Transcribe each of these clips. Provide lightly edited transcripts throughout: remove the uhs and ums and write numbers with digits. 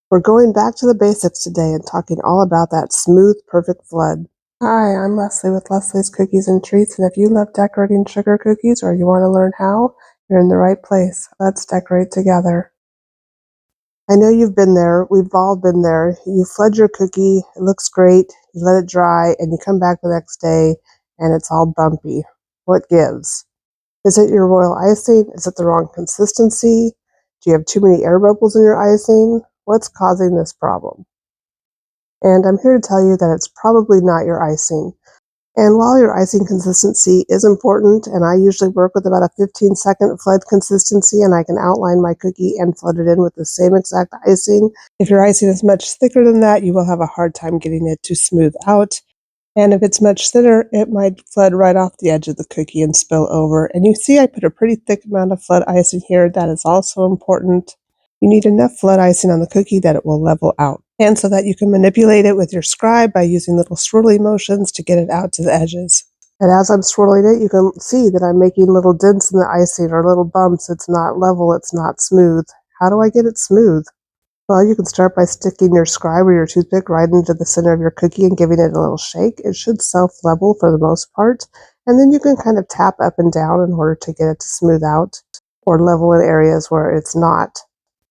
We're going back to the basics today and talking all about that smooth, perfect flood. Hi, I'm Leslie with Leslie's Cookies and Treats, and if you love decorating sugar cookies or you want to learn how, you're in the right place. Let's decorate together. I know you've been there. We've all been there. You flood your cookie, it looks great, you let it dry, and you come back the next day and it's all bumpy. What gives? Is it your royal icing? Is it the wrong consistency? Do you have too many air bubbles in your icing? What's causing this problem? And I'm here to tell you that it's probably not your icing. And while your icing consistency is important, and I usually work with about a 15-second flood consistency, and I can outline my cookie and flood it in with the same exact icing. If your icing is much thicker than that, you will have a hard time getting it to smooth out. And if it's much thinner, it might flood right off the edge of the cookie and spill over. And you see I put a pretty thick amount of flood icing here. That is also important. You need enough flood icing on the cookie that it will level out, and so that you can manipulate it with your scribe by using little swirly motions to get it out to the edges. And as I'm swirling it, you can see that I'm making little dents in the icing or little bumps. It's not level, it's not smooth. How do I get it smooth? Well, you can start by sticking your scribe or your toothpick right into the center of your cookie and giving it a little shake. It should self-level for the most part. And then you can kind of tap up and down in order to get it to smooth out or level in areas where it's not.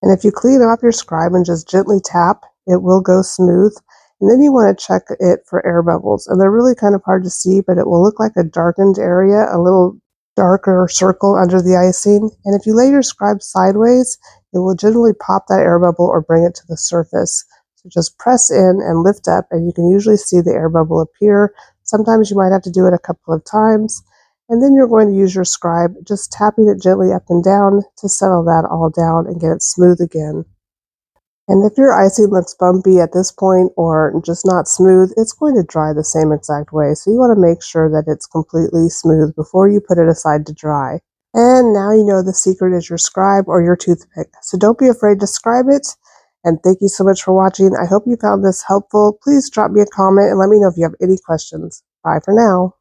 And if you clean off your scribe and just gently tap, it will go smooth. And then you want to check it for air bubbles. And they're really kind of hard to see, but it will look like a darkened area, a little darker circle under the icing. And if you lay your scribe sideways, it will generally pop that air bubble or bring it to the surface. So just press in and lift up, and you can usually see the air bubble appear. Sometimes you might have to do it a couple of times. And then you're going to use your scribe, just tapping it gently up and down to settle that all down and get it smooth again. And if your icing looks bumpy at this point or just not smooth, it's going to dry the same exact way. So you want to make sure that it's completely smooth before you put it aside to dry. And now you know the secret is your scribe or your toothpick. So don't be afraid to scribe it. And thank you so much for watching. I hope you found this helpful. Please drop me a comment and let me know if you have any questions. Bye for now.